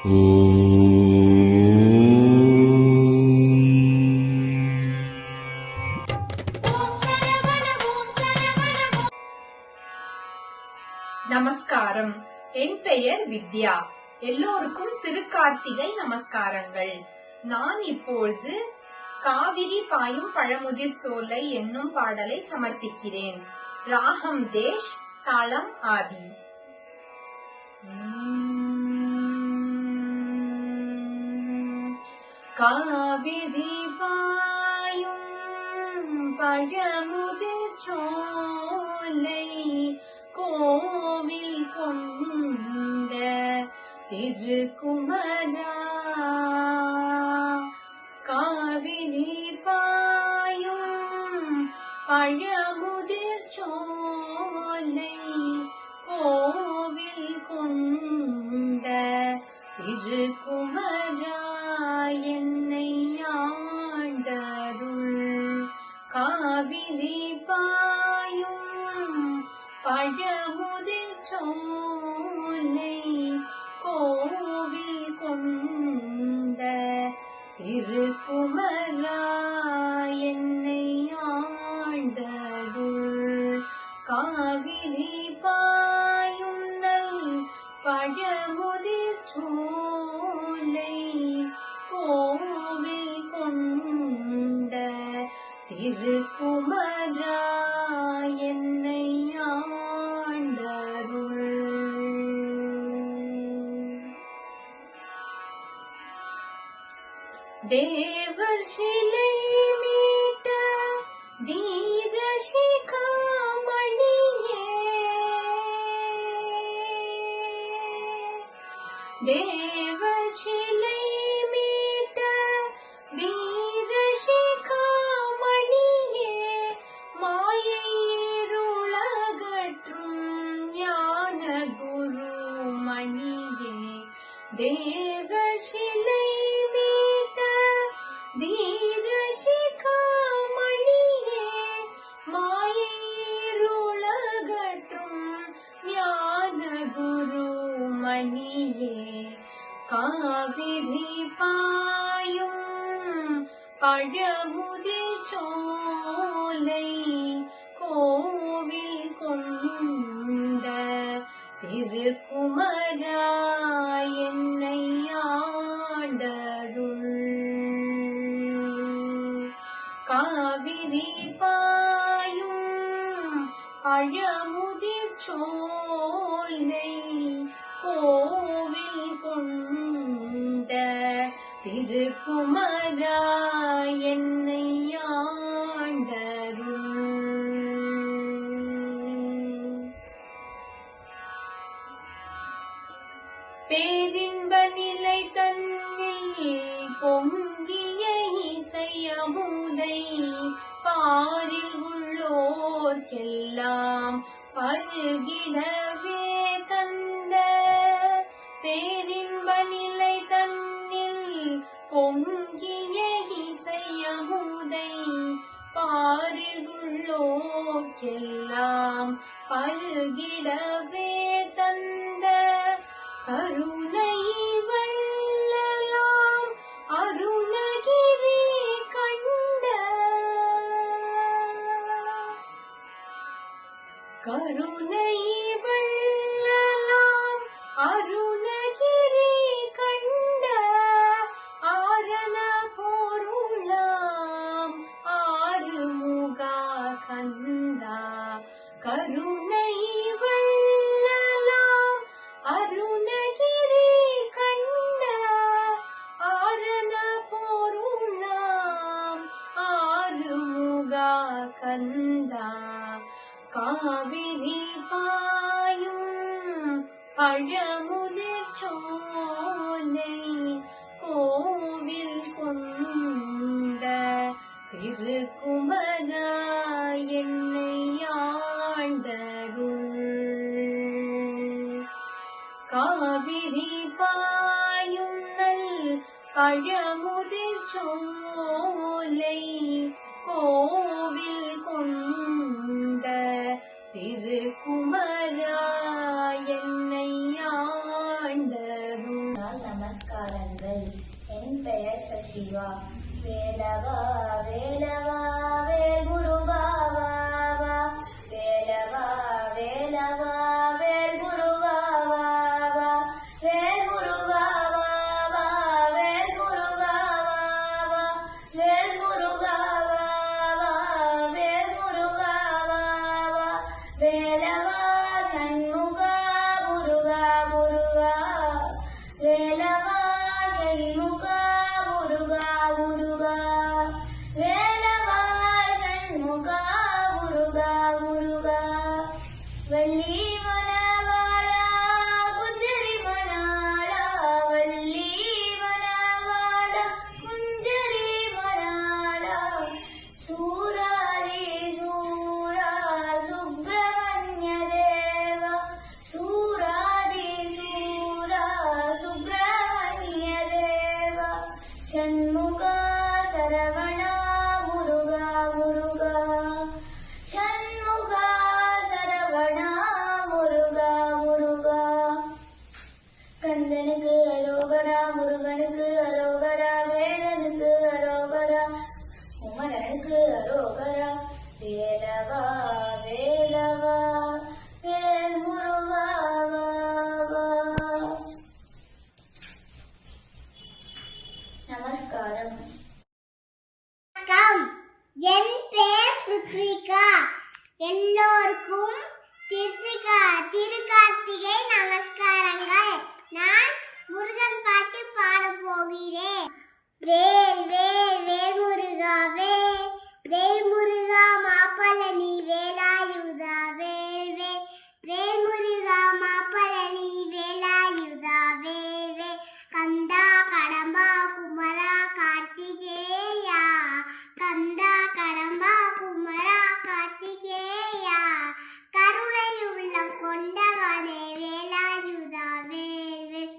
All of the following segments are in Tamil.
நமஸ்காரம். என் பெயர் வித்யா. எல்லோருக்கும் திருக்கார்த்திகை நமஸ்காரங்கள். நான் இப்பொழுது காவிரி பாயும் பழமுதிர் சோலை என்னும் பாடலை சமர்ப்பிக்கிறேன். ராகம் தேஷ், தாளம் ஆதி. காவிரி பாயும் பழமுதிர் சோலை கோவில் கொண்ட திருக்குமரா, காவிரி பாயும் பழமுதிர் சோலை கோவில் கொண்ட திருக்குமரா, என்னை ஆண்டருள். காவிரி பாயும் பழமுதிர் சோலை கோவில் கொண்ட திருக்குமரா, என்னை ஆண்டருள். காவிரி பாயும் நல் பழமுதிர் சோலை கோவில் கொண்ட திருக்குமரா, என்னை ஆண்டருள். தேவர் சிலை மீட்ட தீர சிகாமணியே, தேவர் சிலை மீட்ட தீர சிகாமணியே, மாயை இருளகற்றும் ஞான குரு மணியே, தேவர் சிலை மீட்ட தீர சிகாமணியே, மாயை இருளகற்றும் ஞான குரு மணியே, காவிரி பாயும் பழமுதிர் சோலை கோவில் கொண்ட திருக்குமரா, என்னை ஆண்டருள். காவிரி பாயும் பழமுதிர் சோலை கோவில் கொண்ட திருக்குமரா, என்னை ஆண்டருள். பேரின்ப நிலை தன்னில் பொங்கிய இசையமுதை பாரில் உள்ளோர்க்கெல்லாம் பருகிடவே தந்த, பேரின்ப நிலை தன்னில் பொங்கிய இசையமுதை பாரில் உள்ளோர்க்கெல்லாம் பருகிடவே தந்த, கருணை வள்ளலாம் அருணகிரி கண்ட, கருணை வள்ளலாம் அருணகிரி கண்ட, ஆரண பொருளாம் ஆறுமுகா கந்தா, கருணை வள்ளலாம் அருணகிரி கண்ட, ஆரண பொருளாம் ஆறுமுகா கந்தா, காவிரி பாயும் பழமுதிர் சோலை கோவில் கொண்ட திருக்குமரா, என்னை ஆண்டருள். காவிரி பாயும் நல் பழமுதிர் சோலை கோவில் கொண்ட திருக்குமரா, என்னை ஆண்டருள். நமஸ்காரங்கள். என் பெயர் சசிவா. வேலவா வேலவா வேல் முருகா வா வா. வேலவா வேலவா வேல் முருகா வா வா. வேல் முருகா வா வா. வேல் முருகா வா வா. வேல் முருகா வா வா. வேல் முருகா வா வா. வேலவா சண்முகா முருகா முருகா. வேலவா சண்முகா முருகா முருகா. வேலவா சண்முகா முருகா முருகா. வள்ளி மணவாளா குஞ்சரி மணாளா. வள்ளி மணவாளா குஞ்சரி மணாளா. சூராரி சூரா சுப்பிரமணிய தேவா. சூராதி சூரா சுப்பிரமணிய தேவா. ஷண்முகா சரவணா முருகா முருகா. ஷண்முகா சரவணா முருகா முருகா. கந்தனுக்கு அரோகரா. முருகனுக்கு அரோகரா. வேலனுக்கு அரோகரா. குமரனுக்கு அரோகரா. வேலவா வேலவா வேல் முருகா வா வா. நமஸ்காரம். வணக்கம். என் பெயர் பிருத்விகா. எல்லோருக்கும் திருக்கார்த்திகை நமஸ்காரங்கள். நான் முருகன் பாட்டு பாடப் போகிறேன். வேல் வேல் வேல் முருகா வேல். வேல் முருகா மாப்பழனி வேலாயுதா. வேல் வேல் வேல் முருகா மாப்பழனி வேலாயுதா. வேல் வேல் கந்தா கடம்பா குமரா கார்த்திகேயா. கந்தா கடம்பா குமரா கார்த்திகேயா. கருணை உள்ளம் கொண்டவனே வேலாயுதா. வேல் வேல்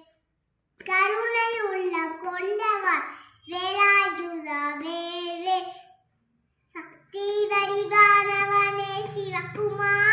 கருணை உள்ளம் கொண்டவன் வேலாயுதா. வேல் வேல் சக்தி வடிவானவனே சிவகுமார்.